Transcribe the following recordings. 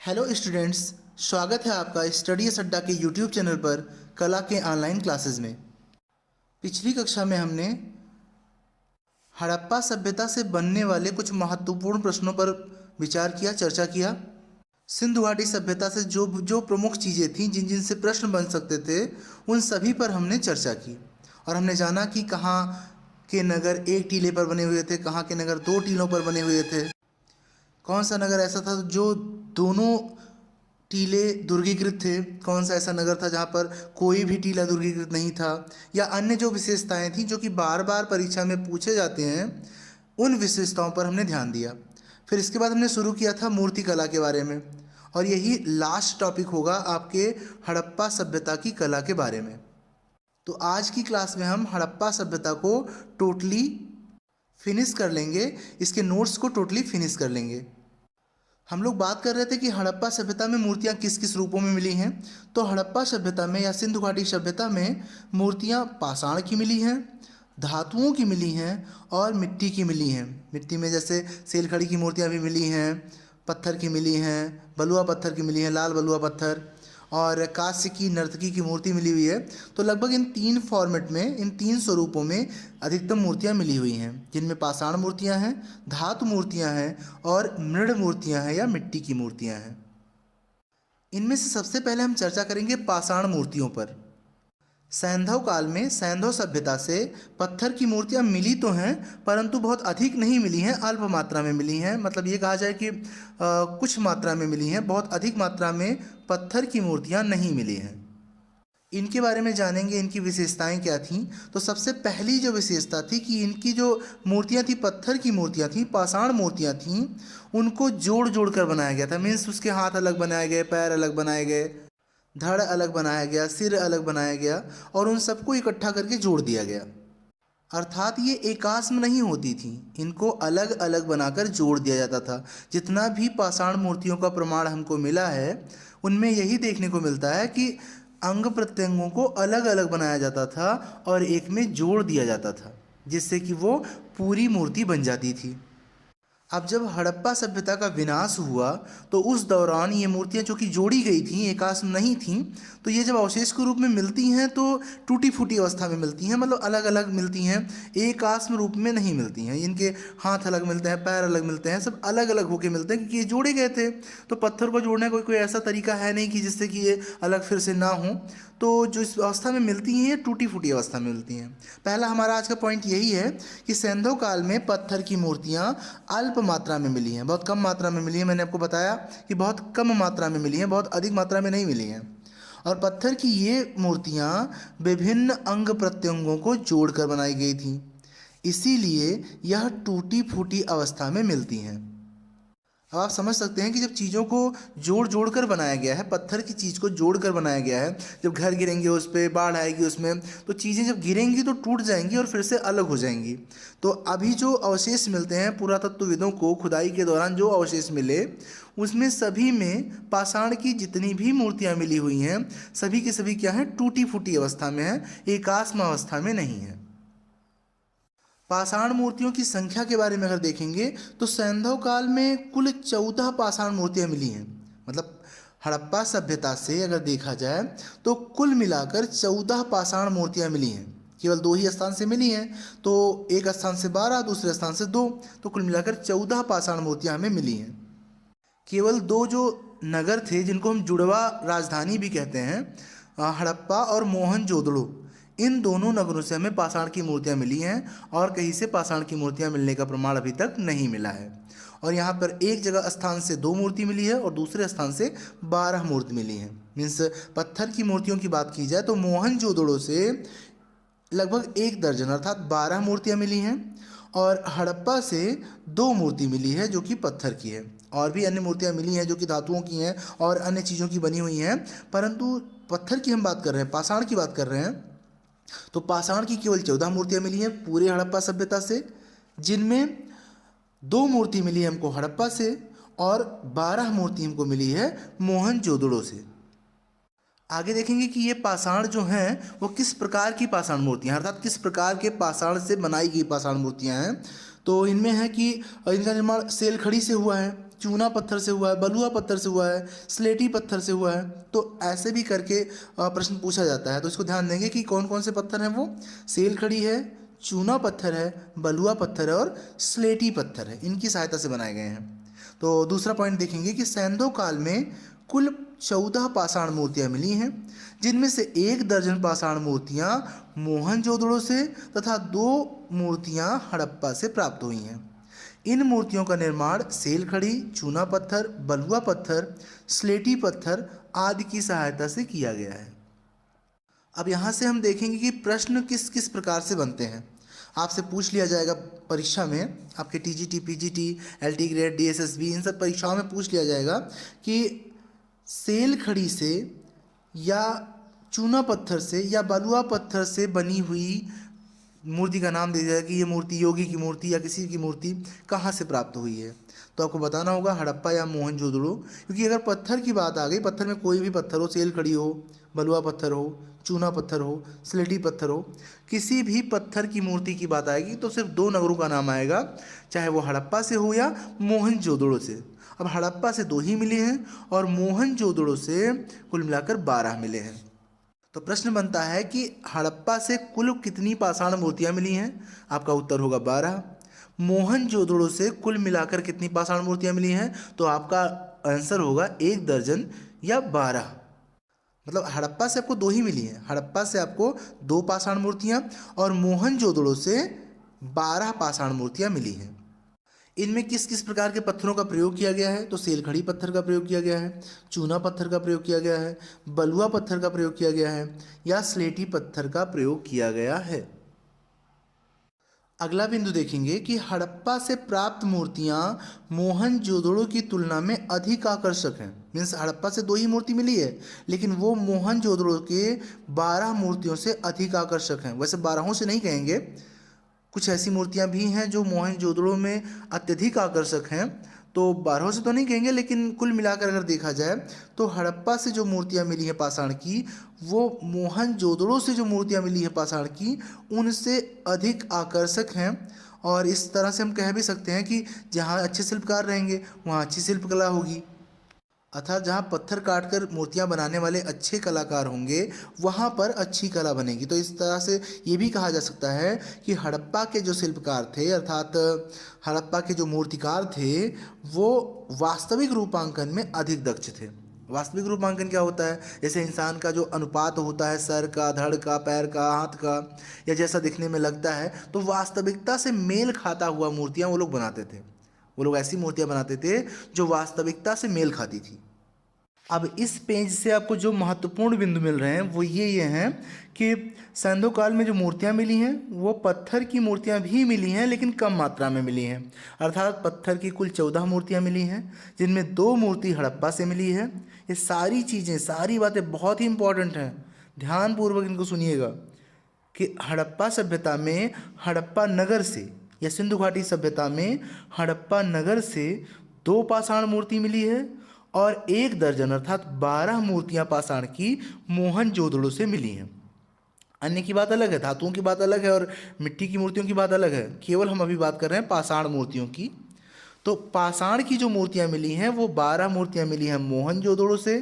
Hello students, स्वागत है आपका स्टडी अड्डा के यूट्यूब चैनल पर कला के ऑनलाइन क्लासेस में। पिछली कक्षा में हमने हड़प्पा सभ्यता से बनने वाले कुछ महत्वपूर्ण प्रश्नों पर विचार किया, चर्चा किया। सिंधु घाटी सभ्यता से जो जो प्रमुख चीज़ें थीं जिन जिन से प्रश्न बन सकते थे, उन सभी पर हमने चर्चा की और हमने जाना कि कहाँ के नगर एक टीले पर बने हुए थे, कहाँ के नगर दो टीलों पर बने हुए थे, कौन सा नगर ऐसा था जो दोनों टीले दुर्गीकृत थे, कौन सा ऐसा नगर था जहाँ पर कोई भी टीला दुर्गीकृत नहीं था, या अन्य जो विशेषताएं थीं जो कि बार बार परीक्षा में पूछे जाते हैं, उन विशेषताओं पर हमने ध्यान दिया। फिर इसके बाद हमने शुरू किया था मूर्ति कला के बारे में, और यही लास्ट टॉपिक होगा आपके हड़प्पा सभ्यता की कला के बारे में। तो आज की क्लास में हम हड़प्पा सभ्यता को टोटली फिनिश कर लेंगे, इसके नोट्स को टोटली फिनिश कर लेंगे। हम लोग बात कर रहे थे कि हड़प्पा सभ्यता में मूर्तियाँ किस किस रूपों में मिली हैं। तो हड़प्पा सभ्यता में या सिंधु घाटी सभ्यता में मूर्तियाँ पाषाण की मिली हैं, धातुओं की मिली हैं और मिट्टी की मिली हैं। मिट्टी में जैसे सेलखड़ी की मूर्तियाँ भी मिली हैं, पत्थर की मिली हैं, बलुआ पत्थर की मिली हैं, लाल बलुआ पत्थर, और कांस्य की नर्तकी की मूर्ति मिली हुई है। तो लगभग इन तीन फॉर्मेट में, इन तीन स्वरूपों में अधिकतम मूर्तियाँ मिली हुई हैं, जिनमें पाषाण मूर्तियाँ हैं, धातु मूर्तियाँ हैं और मृण मूर्तियाँ हैं या मिट्टी की मूर्तियाँ हैं। इनमें से सबसे पहले हम चर्चा करेंगे पाषाण मूर्तियों पर। सैंधव काल में सैंधव सभ्यता से पत्थर की मूर्तियाँ मिली तो हैं, परंतु बहुत अधिक नहीं मिली हैं, अल्प मात्रा में मिली हैं। मतलब ये कहा जाए कि कुछ मात्रा में मिली हैं, बहुत अधिक मात्रा में पत्थर की मूर्तियाँ नहीं मिली हैं। इनके बारे में जानेंगे, इनकी विशेषताएं क्या थीं। तो सबसे पहली जो विशेषता थी कि इनकी जो मूर्तियाँ थी, पत्थर की मूर्तियाँ थीं, पाषाण मूर्तियाँ थीं, उनको जोड़ जोड़ कर बनाया गया था। मीन्स उसके हाथ अलग बनाए गए, पैर अलग बनाए गए, धड़ अलग बनाया गया, सिर अलग बनाया गया और उन सबको इकट्ठा करके जोड़ दिया गया। अर्थात ये एकास्म नहीं होती थी, इनको अलग अलग बनाकर जोड़ दिया जाता था। जितना भी पाषाण मूर्तियों का प्रमाण हमको मिला है, उनमें यही देखने को मिलता है कि अंग प्रत्यंगों को अलग अलग बनाया जाता था और एक में जोड़ दिया जाता था, जिससे कि वो पूरी मूर्ति बन जाती थी। अब जब हड़प्पा सभ्यता का विनाश हुआ तो उस दौरान ये मूर्तियाँ जो कि जोड़ी गई थीं, एकास्म नहीं थीं, तो ये जब अवशेष के रूप में मिलती हैं तो टूटी फूटी अवस्था में मिलती हैं, मतलब अलग अलग मिलती हैं, एकास्म रूप में नहीं मिलती हैं। इनके हाथ अलग मिलते हैं, पैर अलग मिलते हैं, सब अलग अलग होके मिलते हैं, क्योंकि ये जोड़े गए थे। तो पत्थर को जोड़ने का कोई ऐसा तरीका है नहीं कि जिससे कि ये अलग फिर से ना हो। तो जो इस अवस्था में मिलती हैं, ये टूटी फूटी अवस्था में मिलती हैं। पहला हमारा आज का पॉइंट यही है कि सैंधव काल में पत्थर की मूर्तियाँ अल्प मात्रा में मिली हैं, बहुत कम मात्रा में मिली हैं। मैंने आपको बताया कि बहुत कम मात्रा में मिली हैं, बहुत अधिक मात्रा में नहीं मिली हैं। और पत्थर की ये मूर्तियाँ विभिन्न अंग प्रत्यंगों को जोड़कर बनाई गई थीं, इसीलिए यह टूटी फूटी अवस्था में मिलती हैं। अब आप समझ सकते हैं कि जब चीज़ों को जोड़ जोड़ कर बनाया गया है, पत्थर की चीज़ को जोड़ कर बनाया गया है, जब घर गिरेंगे उस पर, बाढ़ आएगी उसमें, तो चीज़ें जब गिरेंगी तो टूट जाएंगी और फिर से अलग हो जाएंगी। तो अभी जो अवशेष मिलते हैं पुरातत्वविदों को, खुदाई के दौरान जो अवशेष मिले, उसमें सभी में पाषाण की जितनी भी मूर्तियाँ मिली हुई हैं, सभी के सभी क्या हैं, टूटी फूटी अवस्था में हैं, एकास्म अवस्था में नहीं है। पाषाण मूर्तियों की संख्या के बारे में अगर देखेंगे तो सैंधव काल में कुल 14 पाषाण मूर्तियां मिली हैं। मतलब हड़प्पा सभ्यता से अगर देखा जाए तो कुल मिलाकर 14 पाषाण मूर्तियां मिली हैं। केवल दो ही स्थान से मिली हैं, तो एक स्थान से 12, दूसरे स्थान से 2, तो कुल मिलाकर 14 पाषाण मूर्तियां हमें मिली हैं। केवल दो जो नगर थे जिनको हम जुड़वा राजधानी भी कहते हैं, हड़प्पा और मोहनजोदड़ो, इन दोनों नगरों से हमें पाषाण की मूर्तियाँ मिली हैं और कहीं से पाषाण की मूर्तियाँ मिलने का प्रमाण अभी तक नहीं मिला है। और यहाँ पर एक जगह स्थान से 2 मूर्ति मिली है और दूसरे स्थान से 12 मूर्ति मिली हैं। मीन्स पत्थर की मूर्तियों की बात की जाए तो मोहनजोदड़ो से लगभग 1 दर्जन अर्थात 12 मूर्तियाँ मिली हैं और हड़प्पा से 2 मूर्ति मिली है जो कि पत्थर की है। और भी अन्य मूर्तियाँ मिली हैं जो कि धातुओं की हैं और अन्य चीज़ों की बनी हुई हैं, परंतु पत्थर की हम बात कर रहे हैं, पाषाण की बात कर रहे हैं। तो पाषाण की केवल 14 मूर्तियाँ मिली हैं पूरे हड़प्पा सभ्यता से, जिनमें 2 मूर्ति मिली है हमको हड़प्पा से और 12 मूर्ति हमको मिली है मोहनजोदड़ो से। आगे देखेंगे कि ये पाषाण जो हैं वो किस प्रकार की पाषाण मूर्तियाँ, अर्थात किस प्रकार के पाषाण से बनाई गई पाषाण मूर्तियाँ हैं। तो इनमें है कि इनका निर्माण सेलखड़ी से हुआ है, चूना पत्थर से हुआ है, बलुआ पत्थर से हुआ है, स्लेटी पत्थर से हुआ है। तो ऐसे भी करके प्रश्न पूछा जाता है। तो इसको ध्यान देंगे कि कौन कौन से पत्थर हैं वो। सेल खड़ी है, चूना पत्थर है, बलुआ पत्थर है और स्लेटी पत्थर है, इनकी सहायता से बनाए गए हैं। तो दूसरा पॉइंट देखेंगे कि सैंधव काल में कुल 14 पाषाण मूर्तियाँ मिली हैं, जिनमें से 1 दर्जन पाषाण मूर्तियाँ मोहनजोदड़ो से तथा 2 मूर्तियाँ हड़प्पा से प्राप्त हुई हैं। इन मूर्तियों का निर्माण सेल खड़ी, चूना पत्थर, बलुआ पत्थर, स्लेटी पत्थर आदि की सहायता से किया गया है। अब यहाँ से हम देखेंगे कि प्रश्न किस किस प्रकार से बनते हैं। आपसे पूछ लिया जाएगा परीक्षा में, आपके TGT, PGT, LT grade, DSSB, इन सब परीक्षाओं में पूछ लिया जाएगा कि सेल खड़ी से या चूना पत्थर से या बलुआ पत्थर से बनी हुई मूर्ति का नाम दे जाएगा कि ये मूर्ति योगी की मूर्ति या किसी की मूर्ति कहाँ से प्राप्त हुई है। तो आपको बताना होगा हड़प्पा या मोहनजोदड़ो, क्योंकि अगर पत्थर की बात आ गई, पत्थर में कोई भी पत्थर हो, सेल खड़ी हो, बलुआ पत्थर हो, चूना पत्थर हो, स्लेटी पत्थर हो, किसी भी पत्थर की मूर्ति की बात आएगी तो सिर्फ 2 नगरों का नाम आएगा, चाहे वो हड़प्पा से हो या मोहनजोदड़ो से। अब हड़प्पा से 2 ही मिले हैं और मोहनजोदड़ो से कुल मिलाकर 12 मिले हैं। तो प्रश्न बनता है कि हड़प्पा से कुल कितनी पाषाण मूर्तियां मिली हैं। आपका उत्तर होगा 12। मोहनजोदड़ो से कुल मिलाकर कितनी पाषाण मूर्तियां मिली हैं, तो आपका आंसर होगा 1 दर्जन या 12। मतलब हड़प्पा से आपको 2 ही मिली हैं, हड़प्पा से आपको 2 पाषाण मूर्तियां और मोहनजोदड़ो से 12 पाषाण मूर्तियां मिली हैं। इनमें किस किस प्रकार के पत्थरों का प्रयोग किया गया है, तो सेलखड़ी पत्थर का प्रयोग किया गया है, चूना पत्थर का प्रयोग किया गया है, बलुआ पत्थर का प्रयोग किया गया है या स्लेटी पत्थर का प्रयोग किया गया है। अगला बिंदु देखेंगे कि हड़प्पा से प्राप्त मूर्तियां मोहनजोदड़ो की तुलना में अधिक आकर्षक हैं। मीन्स हड़प्पा से 2 ही मूर्ति मिली है, लेकिन वो मोहनजोदड़ो के 12 मूर्तियों से अधिक आकर्षक हैं। वैसे 12 से नहीं कहेंगे, कुछ ऐसी मूर्तियां भी हैं जो मोहनजोदड़ो में अत्यधिक आकर्षक हैं, तो 12 से तो नहीं कहेंगे, लेकिन कुल मिलाकर अगर देखा जाए तो हड़प्पा से जो मूर्तियां मिली हैं पाषाण की, वो मोहनजोदड़ो से जो मूर्तियां मिली हैं पाषाण की, उनसे अधिक आकर्षक हैं। और इस तरह से हम कह भी सकते हैं कि जहाँ अच्छे शिल्पकार रहेंगे वहाँ अच्छी शिल्पकला होगी, अर्थात जहाँ पत्थर काट कर मूर्तियाँ बनाने वाले अच्छे कलाकार होंगे वहाँ पर अच्छी कला बनेगी। तो इस तरह से ये भी कहा जा सकता है कि हड़प्पा के जो शिल्पकार थे, अर्थात हड़प्पा के जो मूर्तिकार थे, वो वास्तविक रूपांकन में अधिक दक्ष थे। वास्तविक रूपांकन क्या होता है, जैसे इंसान का जो अनुपात होता है सर का, धड़ का, पैर का, हाथ का, या जैसा दिखने में लगता है, तो वास्तविकता से मेल खाता हुआ मूर्तियाँ वो लोग बनाते थे। वो लोग ऐसी मूर्तियां बनाते थे जो वास्तविकता से मेल खाती थी। अब इस पेज से आपको जो महत्वपूर्ण बिंदु मिल रहे हैं वो ये हैं कि सैंधव काल में जो मूर्तियां मिली हैं वो पत्थर की मूर्तियां भी मिली हैं, लेकिन कम मात्रा में मिली हैं। अर्थात पत्थर की कुल 14 मूर्तियां मिली हैं, जिनमें 2 मूर्ति हड़प्पा से मिली है। ये सारी चीज़ें, सारी बातें बहुत ही इंपॉर्टेंट हैं, ध्यानपूर्वक इनको सुनिएगा कि हड़प्पा सभ्यता में हड़प्पा नगर से या सिंधु घाटी सभ्यता में हड़प्पा नगर से 2 पाषाण मूर्ति मिली है और 1 दर्जन अर्थात 12 मूर्तियां पाषाण की मोहनजोदड़ो से मिली हैं। अन्य की बात अलग है, धातुओं की बात अलग है और मिट्टी की मूर्तियों की बात अलग है। केवल हम अभी बात कर रहे हैं पाषाण मूर्तियों की। तो पाषाण की जो मूर्तियां मिली हैं वो 12 मूर्तियां मिली हैं मोहनजोदड़ो से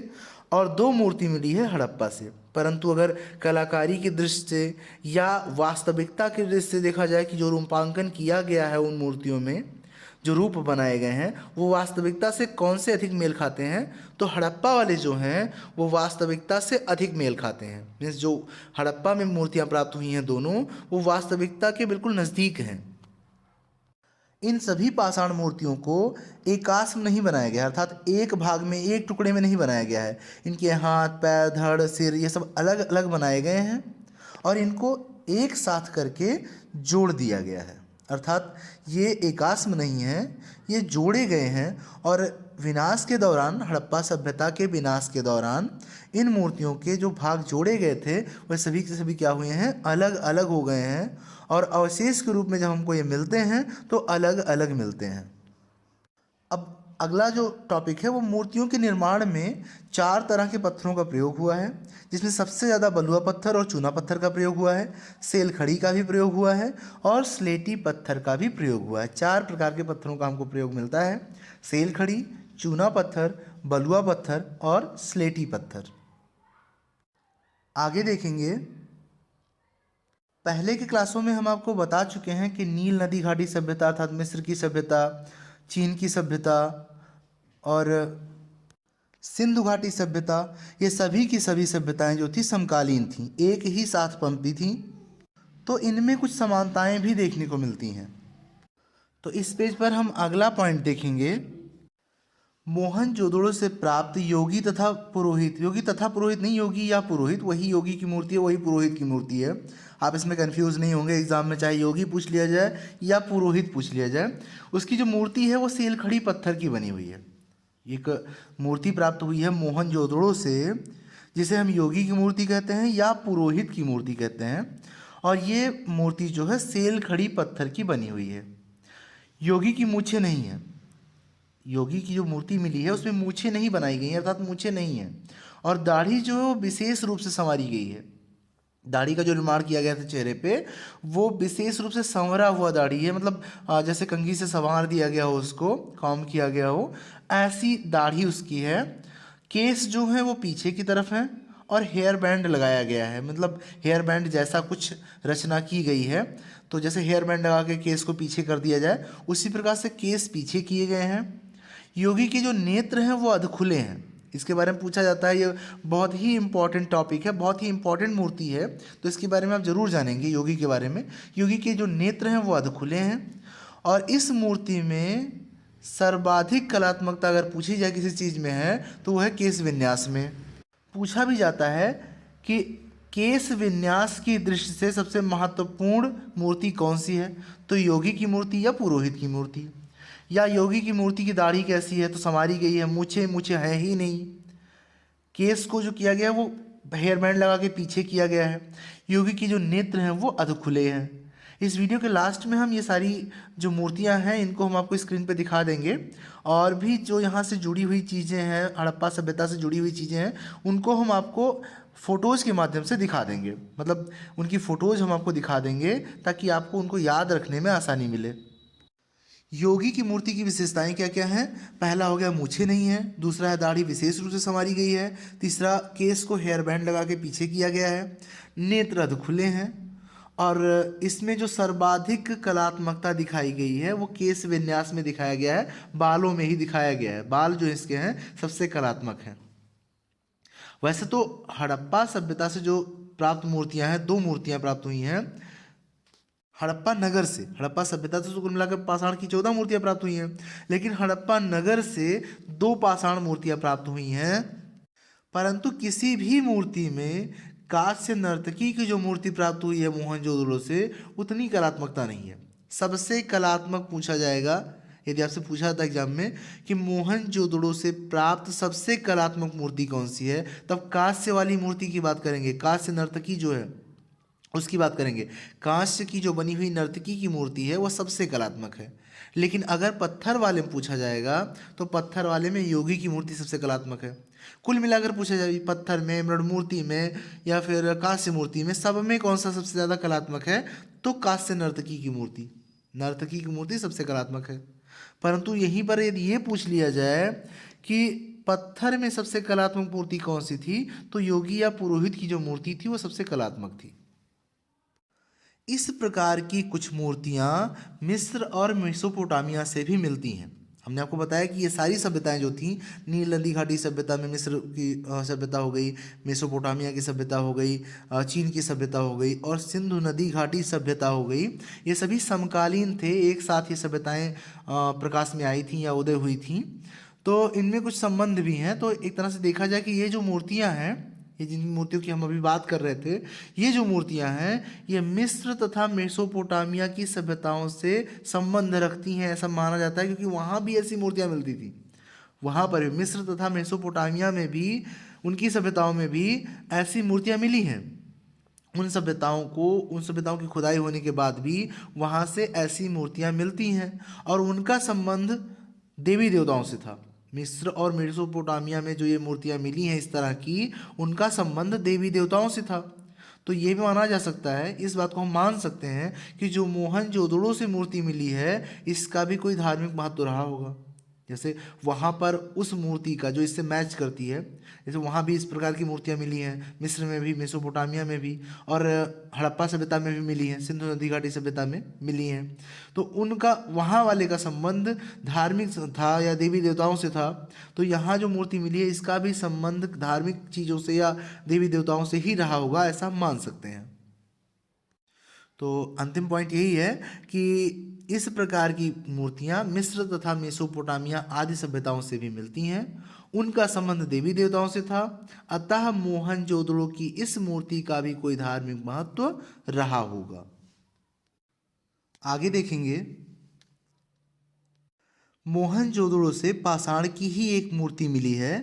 और 2 मूर्ति मिली है हड़प्पा से। परंतु अगर कलाकारी की दृष्टि से या वास्तविकता की दृष्टि से देखा जाए कि जो रूपांकन किया गया है उन मूर्तियों में, जो रूप बनाए गए हैं, वो वास्तविकता से कौन से अधिक मेल खाते हैं, तो हड़प्पा वाले जो हैं वो वास्तविकता से अधिक मेल खाते हैं। मीन्स जो हड़प्पा में मूर्तियाँ प्राप्त हुई हैं दोनों, वो वास्तविकता के बिल्कुल नज़दीक हैं। इन सभी पाषाण मूर्तियों को एकाश्म नहीं बनाया गया, अर्थात एक भाग में, एक टुकड़े में नहीं बनाया गया है। इनके हाथ, पैर, धड़, सिर ये सब अलग अलग बनाए गए हैं और इनको एक साथ करके जोड़ दिया गया है। अर्थात ये एकाश्म नहीं है, ये जोड़े गए हैं। और विनाश के दौरान, हड़प्पा सभ्यता के विनाश के दौरान इन मूर्तियों के जो भाग जोड़े गए थे वह सभी के सभी क्या हुए हैं, अलग अलग हो गए हैं और अवशेष के रूप में जब हमको ये मिलते हैं तो अलग अलग मिलते हैं। अब अगला जो टॉपिक है वो मूर्तियों के निर्माण में 4 तरह के पत्थरों का प्रयोग हुआ है, जिसमें सबसे ज़्यादा बलुआ पत्थर और चूना पत्थर का प्रयोग हुआ है, सेल खड़ी का भी प्रयोग हुआ है और स्लेटी पत्थर का भी प्रयोग हुआ है। 4 प्रकार के पत्थरों का हमको प्रयोग मिलता है, सेल खड़ी, चूना पत्थर, बलुआ पत्थर और स्लेटी पत्थर। आगे देखेंगे, पहले के क्लासों में हम आपको बता चुके हैं कि नील नदी घाटी सभ्यता अर्थात मिस्र की सभ्यता, चीन की सभ्यता और सिंधु घाटी सभ्यता, ये सभी की सभी सभ्यताएं जो थी समकालीन थीं, एक ही साथ पनपी थीं। तो इनमें कुछ समानताएं भी देखने को मिलती हैं। तो इस पेज पर हम अगला पॉइंट देखेंगे, मोहनजोदड़ो से प्राप्त योगी तथा पुरोहित, योगी तथा पुरोहित नहीं, योगी या पुरोहित, वही योगी की मूर्ति है, वही पुरोहित की मूर्ति है। आप इसमें कंफ्यूज नहीं होंगे एग्जाम में, चाहे योगी पूछ लिया जाए या पुरोहित पूछ लिया जाए। उसकी जो मूर्ति है वो सेल खड़ी पत्थर की बनी हुई है। एक मूर्ति प्राप्त हुई है मोहनजोदड़ो से, जिसे हम योगी की मूर्ति कहते हैं या पुरोहित की मूर्ति कहते हैं, और ये मूर्ति जो है सेल खड़ी पत्थर की बनी हुई है। योगी की मूछें नहीं है, योगी की जो मूर्ति मिली है उसमें मूछें नहीं बनाई गई हैं, अर्थात मूछें नहीं है, और दाढ़ी जो है वो विशेष रूप से संवारी गई है। दाढ़ी का जो निर्माण किया गया था चेहरे पे, वो विशेष रूप से संवरा हुआ दाढ़ी है, मतलब जैसे कंघी से संवार दिया गया हो, उसको काम किया गया हो, ऐसी दाढ़ी उसकी है। केस जो है वो पीछे की तरफ है और हेयर बैंड लगाया गया है, मतलब हेयर बैंड जैसा कुछ रचना की गई है। तो जैसे हेयर बैंड लगा के केस को पीछे कर दिया जाए, उसी प्रकार से केस पीछे किए गए हैं। योगी के जो नेत्र हैं वो अधखुले हैं, इसके बारे में पूछा जाता है। ये बहुत ही इंपॉर्टेंट टॉपिक है, बहुत ही इंपॉर्टेंट मूर्ति है, तो इसके बारे में आप जरूर जानेंगे योगी के बारे में। योगी के जो नेत्र हैं वो अधखुले हैं, और इस मूर्ति में सर्वाधिक कलात्मकता अगर पूछी जाए किसी चीज़ में है तो वह है केश विन्यास में। पूछा भी जाता है कि केश विन्यास की दृष्टि से सबसे महत्वपूर्ण मूर्ति कौन सी है, तो योगी की मूर्ति या पुरोहित की मूर्ति। या योगी की मूर्ति की दाढ़ी कैसी है, तो संवारी गई है, मूछें है ही नहीं। केस को जो किया गया वो हेयर बैंड लगा के पीछे किया गया है। योगी की जो नेत्र हैं वो अधखुले हैं। इस वीडियो के लास्ट में हम ये सारी जो मूर्तियां हैं इनको हम आपको स्क्रीन पे दिखा देंगे, और भी जो यहाँ से जुड़ी हुई चीज़ें हैं, हड़प्पा सभ्यता से जुड़ी हुई चीज़ें हैं, उनको हम आपको फ़ोटोज़ के माध्यम से दिखा देंगे, मतलब उनकी फ़ोटोज़ हम आपको दिखा देंगे ताकि आपको उनको याद रखने में आसानी मिले। योगी की मूर्ति की विशेषताएं क्या क्या हैं? पहला हो गया मूछें नहीं है, दूसरा है दाढ़ी विशेष रूप से संवारी गई है, तीसरा केस को हेयर बैंड लगा के पीछे किया गया है, नेत्र अधखुले हैं, और इसमें जो सर्वाधिक कलात्मकता दिखाई गई है वो केस विन्यास में दिखाया गया है, बालों में ही दिखाया गया है। बाल जो इसके हैं सबसे कलात्मक हैं। वैसे तो हड़प्पा सभ्यता से जो प्राप्त मूर्तियां हैं, 2 मूर्तियां प्राप्त हुई हैं हड़प्पा नगर से। हड़प्पा सभ्यता से तो कुल मिलाकर पाषाण की 14 मूर्तियां प्राप्त हुई हैं, लेकिन हड़प्पा नगर से 2 पाषाण मूर्तियां प्राप्त हुई हैं। परंतु किसी भी मूर्ति में कांस्य नर्तकी की जो मूर्ति प्राप्त हुई है मोहनजोदड़ो से, उतनी कलात्मकता नहीं है। सबसे कलात्मक पूछा जाएगा, यदि आपसे पूछा जाता एग्जाम में कि मोहनजोदड़ो से प्राप्त सबसे कलात्मक मूर्ति कौन सी है, तब कांस्य वाली मूर्ति की बात करेंगे, कांस्य नर्तकी जो है उसकी बात करेंगे। कांस्य की जो बनी हुई नर्तकी की मूर्ति है वह सबसे कलात्मक है। लेकिन अगर पत्थर वाले में पूछा जाएगा तो पत्थर वाले में योगी की मूर्ति सबसे कलात्मक है। कुल मिलाकर पूछा जाए पत्थर में, मृण मूर्ति में या फिर कांस्य मूर्ति में, सब में कौन सा सबसे ज़्यादा कलात्मक है, तो कांस्य नर्तकी की मूर्ति, नर्तकी की मूर्ति सबसे कलात्मक है। परंतु यहीं पर यदि ये पूछ लिया जाए कि पत्थर में सबसे कलात्मक मूर्ति कौन सी थी, तो योगी या पुरोहित की जो मूर्ति थी वो सबसे कलात्मक थी। इस प्रकार की कुछ मूर्तियाँ मिस्र और मेसोपोटामिया से भी मिलती हैं। हमने आपको बताया कि ये सारी सभ्यताएं जो थीं, नील नदी घाटी सभ्यता में मिस्र की सभ्यता हो गई, मेसोपोटामिया की सभ्यता हो गई, चीन की सभ्यता हो गई, और सिंधु नदी घाटी सभ्यता हो गई, ये सभी समकालीन थे, एक साथ ये सभ्यताएं प्रकाश में आई थीं या उदय हुई थीं। तो इनमें कुछ संबंध भी हैं। तो एक तरह से देखा जाए कि ये जो मूर्तियाँ हैं, ये जिन मूर्तियों की हम अभी बात कर रहे थे, ये जो मूर्तियां हैं ये मिस्र तथा मेसोपोटामिया की सभ्यताओं से संबंध रखती हैं, ऐसा माना जाता है, क्योंकि वहाँ भी ऐसी मूर्तियां मिलती थी। वहाँ पर मिस्र तथा मेसोपोटामिया में भी, उनकी सभ्यताओं में भी ऐसी मूर्तियां मिली हैं। उन सभ्यताओं की खुदाई होने के बाद भी वहाँ से ऐसी मूर्तियाँ मिलती हैं, और उनका संबंध देवी देवताओं से था। मिस्र और मेसोपोटामिया में जो ये मूर्तियाँ मिली हैं इस तरह की, उनका संबंध देवी देवताओं से था। तो ये भी माना जा सकता है, इस बात को हम मान सकते हैं कि जो मोहनजोदड़ो से मूर्ति मिली है इसका भी कोई धार्मिक महत्व रहा होगा। जैसे वहाँ पर उस मूर्ति का जो इससे मैच करती है, जैसे वहाँ भी इस प्रकार की मूर्तियाँ मिली हैं, मिस्र में भी, मेसोपोटामिया में भी, और हड़प्पा सभ्यता में भी मिली हैं, सिंधु नदी घाटी सभ्यता में मिली हैं। तो उनका वहाँ वाले का संबंध धार्मिक था या देवी देवताओं से था। तो यहाँ जो मूर्ति मिली है इसका भी संबंध धार्मिक चीज़ों से या देवी देवताओं से ही रहा होगा, ऐसा हम मान सकते हैं। तो अंतिम पॉइंट यही है कि इस प्रकार की मूर्तियां मिस्र तथा मेसोपोटामिया आदि सभ्यताओं से भी मिलती हैं, उनका संबंध देवी देवताओं से था, अतः मोहनजोदड़ो की इस मूर्ति का भी कोई धार्मिक महत्व रहा होगा। आगे देखेंगे, मोहनजोदड़ो से पाषाण की ही एक मूर्ति मिली है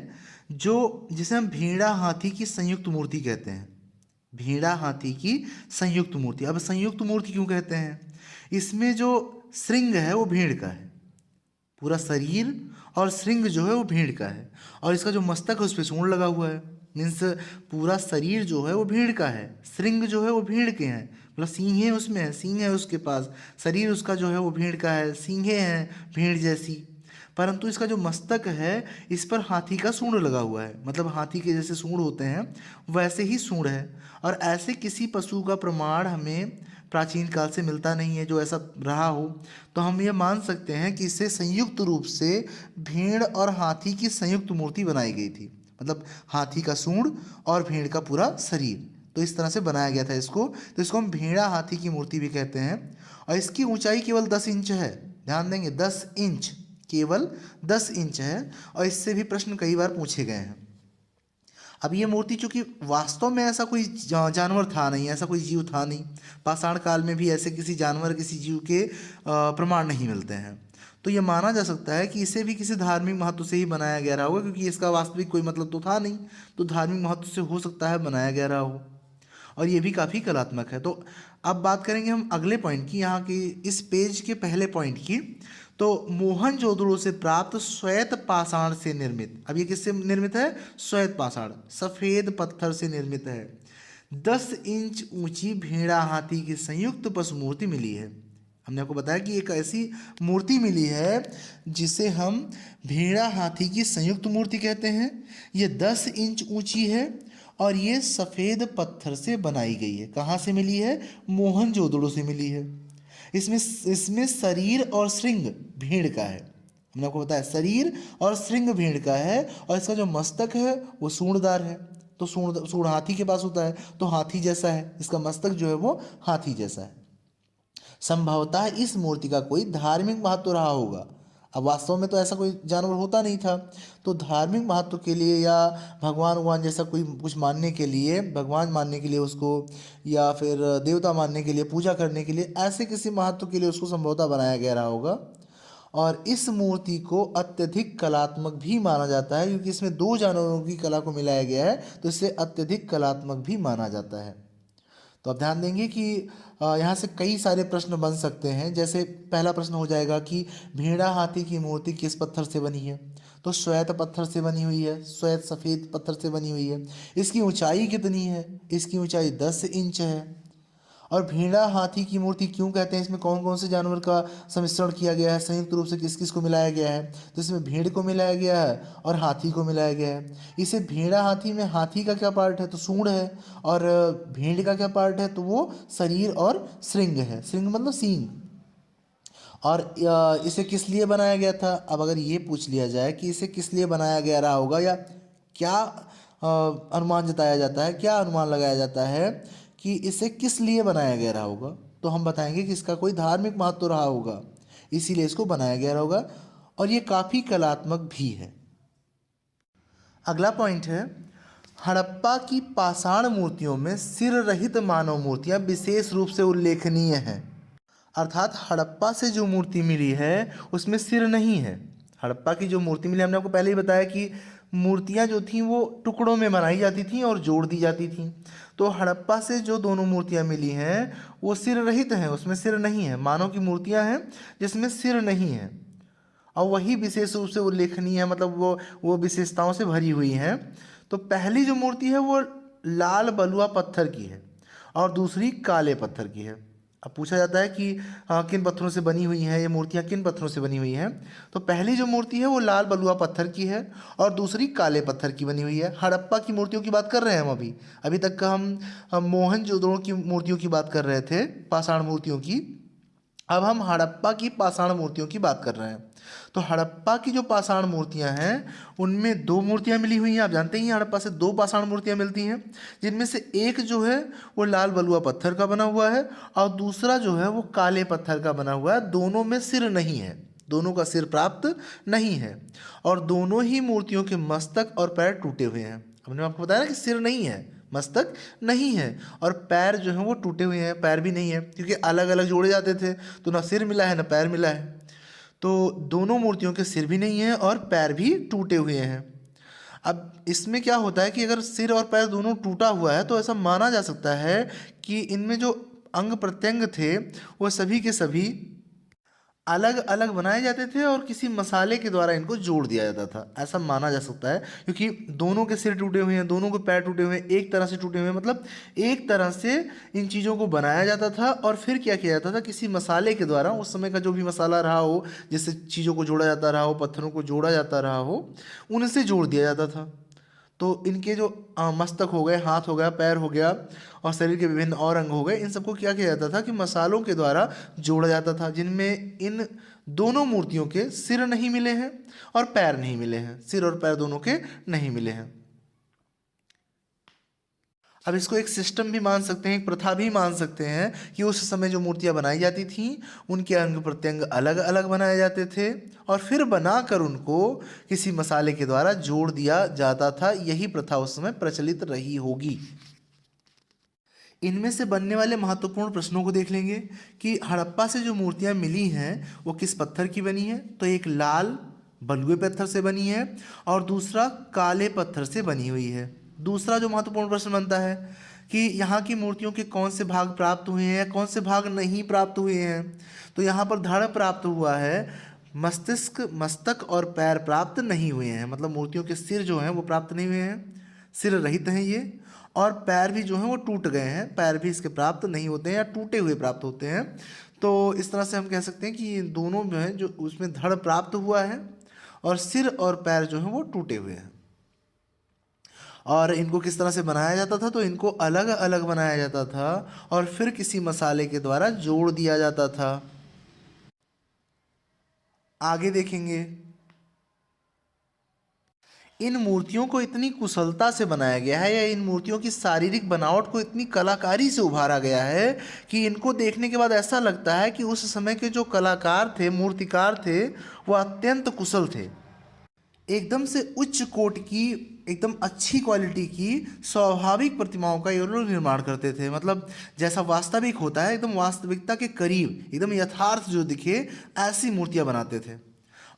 जिसे हम भेड़ा हाथी की संयुक्त मूर्ति कहते हैं। भेड़ा हाथी की संयुक्त मूर्ति। अब संयुक्त मूर्ति क्यों कहते हैं? इसमें जो श्रृंग है वो भेड़ का है, पूरा शरीर और श्रृंग जो है वो भेड़ का है, और इसका जो मस्तक है उस पर सूंड लगा हुआ है। मीन्स पूरा शरीर जो है वो भेड़ का है, श्रृंग जो है वो भेड़ के हैं, मतलब सींगे उसमें है, सींग है उसके पास, शरीर उसका जो है वो भेड़ का है, सींगे हैं भेड़ जैसी। परंतु इसका जो मस्तक है इस पर हाथी का सूंड लगा हुआ है, मतलब हाथी के जैसे सूंड होते हैं वैसे ही सूंड है। और ऐसे किसी पशु का प्रमाण हमें प्राचीन काल से मिलता नहीं है जो ऐसा रहा हो। तो हम ये मान सकते हैं कि इसे संयुक्त रूप से भेड़ और हाथी की संयुक्त मूर्ति बनाई गई थी, मतलब हाथी का सूंड और भेड़ का पूरा शरीर, तो इस तरह से बनाया गया था इसको। तो इसको हम भेड़ा हाथी की मूर्ति भी कहते हैं। और इसकी ऊंचाई केवल 10 इंच है, ध्यान देंगे 10 इंच, केवल 10 इंच है। और इससे भी प्रश्न कई बार पूछे गए हैं। अब ये मूर्ति चूंकि वास्तव में ऐसा कोई जानवर था नहीं, ऐसा कोई जीव था नहीं, पाषाण काल में भी ऐसे किसी जानवर किसी जीव के प्रमाण नहीं मिलते हैं, तो ये माना जा सकता है कि इसे भी किसी धार्मिक महत्व से ही बनाया गया रहा होगा, क्योंकि इसका वास्तविक कोई मतलब तो था नहीं, तो धार्मिक महत्व से हो सकता है बनाया गया रहा हो। और ये भी काफ़ी कलात्मक है। तो अब बात करेंगे हम अगले पॉइंट की, यहाँ की इस पेज के पहले पॉइंट की। तो मोहनजोदड़ो से प्राप्त श्वेत पाषाण से निर्मित, अब ये किससे निर्मित है? श्वेत पाषाण, सफ़ेद पत्थर से निर्मित है, 10 इंच ऊंची भेड़ा हाथी की संयुक्त पशु मूर्ति मिली है। हमने आपको बताया कि एक ऐसी मूर्ति मिली है जिसे हम भेड़ा हाथी की संयुक्त मूर्ति कहते हैं। ये 10 इंच ऊंची है और ये सफ़ेद पत्थर से बनाई गई है। कहाँ से मिली है? मोहनजोदड़ो से मिली है। इसमें शरीर और श्रृंग भेड़ का है। हमने आपको बताया शरीर और श्रृंग भेड़ का है, और इसका जो मस्तक है वो सूंडदार है। तो सूंड हाथी के पास होता है, तो हाथी जैसा है, इसका मस्तक जो है वो हाथी जैसा है। संभवतः इस मूर्ति का कोई धार्मिक महत्व रहा होगा। अब वास्तव में तो ऐसा कोई जानवर होता नहीं था, तो धार्मिक महत्व के लिए या भगवान जैसा कोई कुछ मानने के लिए, भगवान मानने के लिए उसको, या फिर देवता मानने के लिए, पूजा करने के लिए, ऐसे किसी महत्व के लिए उसको संभवतः बनाया गया रहा होगा। और इस मूर्ति को अत्यधिक कलात्मक भी माना जाता है, क्योंकि इसमें 2 जानवरों की कला को मिलाया गया है, तो इसे अत्यधिक कलात्मक भी माना जाता है। तो आप ध्यान देंगे कि यहाँ से कई सारे प्रश्न बन सकते हैं। जैसे पहला प्रश्न हो जाएगा कि भेड़ा हाथी की मूर्ति किस पत्थर से बनी है? तो श्वेत पत्थर से बनी हुई है, श्वेत सफ़ेद पत्थर से बनी हुई है। इसकी ऊंचाई कितनी है? इसकी ऊंचाई 10 इंच है। और भेड़ा हाथी की मूर्ति क्यों कहते हैं? इसमें कौन कौन से जानवर का सम्मिश्रण किया गया है, संयुक्त रूप से किस किस को मिलाया गया है? तो इसमें भेड़ को मिलाया गया है और हाथी को मिलाया गया है। इसे भेड़ा हाथी में हाथी का क्या पार्ट है? तो सूंड है। और भेड़ का क्या पार्ट है? तो वो शरीर और श्रृंग है। श्रृंग मतलब सींग। और इसे किस लिए बनाया गया था? अब अगर ये पूछ लिया जाए कि इसे किस लिए बनाया गया रहा होगा, या क्या अनुमान जताया जाता है, क्या अनुमान लगाया जाता है कि इसे किस लिए बनाया गया रहा होगा, तो हम बताएंगे कि इसका कोई धार्मिक महत्व रहा होगा, इसीलिए इसको बनाया गया रहा होगा। और ये काफ़ी कलात्मक भी है। अगला पॉइंट है, हड़प्पा की पाषाण मूर्तियों में सिर रहित मानव मूर्तियां विशेष रूप से उल्लेखनीय हैं। अर्थात हड़प्पा से जो मूर्ति मिली है उसमें सिर नहीं है। हड़प्पा की जो मूर्ति मिली, हमने आपको पहले ही बताया कि मूर्तियां जो थीं वो टुकड़ों में बनाई जाती थीं और जोड़ दी जाती थीं। तो हड़प्पा से जो दोनों मूर्तियां मिली हैं वो सिर रहित हैं, उसमें सिर नहीं है। मानव की मूर्तियां हैं जिसमें सिर नहीं है। और वही विशेष रूप से उल्लेखनीय है, मतलब वो विशेषताओं से भरी हुई हैं। तो पहली जो मूर्ति है वो लाल बलुआ पत्थर की है और दूसरी काले पत्थर की है। अब पूछा जाता है कि किन पत्थरों से बनी हुई हैं ये मूर्तियाँ, किन पत्थरों से बनी हुई हैं। तो पहली जो मूर्ति है वो लाल बलुआ पत्थर की है और दूसरी काले पत्थर की बनी हुई है। हड़प्पा की मूर्तियों की बात कर रहे हैं हम अभी तक का हम मोहनजोदड़ो की मूर्तियों की बात कर रहे थे, पाषाण मूर्तियों की। अब हम हड़प्पा की पाषाण मूर्तियों की बात कर रहे हैं। तो हड़प्पा की जो पाषाण मूर्तियां हैं उनमें दो मूर्तियां मिली हुई हैं। आप जानते ही हड़प्पा से दो पाषाण मूर्तियां मिलती हैं, जिनमें से एक जो है वो लाल बलुआ पत्थर का बना हुआ है और दूसरा जो है वो काले पत्थर का बना हुआ है। दोनों में सिर नहीं है, दोनों का सिर प्राप्त नहीं है और दोनों ही मूर्तियों के मस्तक और पैर टूटे हुए हैं। हमने आपको बताया ना कि सिर नहीं है, मस्तक नहीं है और पैर जो हैं वो टूटे हुए हैं, पैर भी नहीं है क्योंकि अलग अलग जोड़े जाते थे, तो ना सिर मिला है ना पैर मिला है। तो दोनों मूर्तियों के सिर भी नहीं है और पैर भी टूटे हुए हैं। अब इसमें क्या होता है कि अगर सिर और पैर दोनों टूटा हुआ है तो ऐसा माना जा सकता है कि इनमें जो अंग प्रत्यंग थे वो सभी के सभी अलग अलग बनाए जाते थे और किसी मसाले के द्वारा इनको जोड़ दिया जाता था, ऐसा माना जा सकता है। क्योंकि दोनों के सिर टूटे हुए हैं, दोनों के पैर टूटे हुए हैं, एक तरह से टूटे हुए हैं, मतलब एक तरह से इन चीज़ों को बनाया जाता था और फिर क्या किया जाता था, किसी मसाले के द्वारा, उस समय का जो भी मसाला रहा हो जिससे चीज़ों को जोड़ा जाता रहा हो, पत्थरों को जोड़ा जाता रहा हो, उनसे जोड़ दिया जाता था। तो इनके जो मस्तक हो गए, हाथ हो गया, पैर हो गया और शरीर के विभिन्न और अंग हो गए, इन सबको क्या किया जाता था कि मसालों के द्वारा जोड़ा जाता था, जिनमें इन दोनों मूर्तियों के सिर नहीं मिले हैं और पैर नहीं मिले हैं, सिर और पैर दोनों के नहीं मिले हैं। अब इसको एक सिस्टम भी मान सकते हैं, एक प्रथा भी मान सकते हैं कि उस समय जो मूर्तियां बनाई जाती थीं उनके अंग प्रत्यंग अलग अलग बनाए जाते थे और फिर बनाकर उनको किसी मसाले के द्वारा जोड़ दिया जाता था। यही प्रथा उस समय प्रचलित रही होगी। इनमें से बनने वाले महत्वपूर्ण प्रश्नों को देख लेंगे कि हड़प्पा से जो मूर्तियां मिली हैं वो किस पत्थर की बनी है। तो एक लाल बलुए पत्थर से बनी है और दूसरा काले पत्थर से बनी हुई है। दूसरा जो महत्वपूर्ण प्रश्न बनता है कि यहाँ की मूर्तियों के कौन से भाग प्राप्त हुए हैं या कौन से भाग नहीं प्राप्त हुए हैं। तो यहाँ पर धड़ प्राप्त हुआ है, मस्तिष्क, मस्तक और पैर प्राप्त नहीं हुए हैं, मतलब मूर्तियों के सिर जो हैं वो प्राप्त नहीं हुए हैं, सिर रहित हैं ये, और पैर भी जो हैं वो टूट गए हैं, पैर भी इसके प्राप्त नहीं होते हैं या टूटे हुए प्राप्त होते हैं। तो इस तरह से हम कह सकते हैं कि ये दोनों जो हैं, जो उसमें धड़ प्राप्त हुआ है और सिर और पैर जो हैं वो टूटे हुए हैं। और इनको किस तरह से बनाया जाता था, तो इनको अलग अलग बनाया जाता था और फिर किसी मसाले के द्वारा जोड़ दिया जाता था। आगे देखेंगे, इन मूर्तियों को इतनी कुशलता से बनाया गया है या इन मूर्तियों की शारीरिक बनावट को इतनी कलाकारी से उभारा गया है कि इनको देखने के बाद ऐसा लगता है कि उस समय के जो कलाकार थे, मूर्तिकार थे, वो अत्यंत कुशल थे, एकदम से उच्च कोटि की, एकदम अच्छी क्वालिटी की स्वाभाविक प्रतिमाओं का ये लोग निर्माण करते थे। मतलब जैसा वास्तविक होता है, एकदम वास्तविकता के करीब, एकदम यथार्थ जो दिखे, ऐसी मूर्तियां बनाते थे।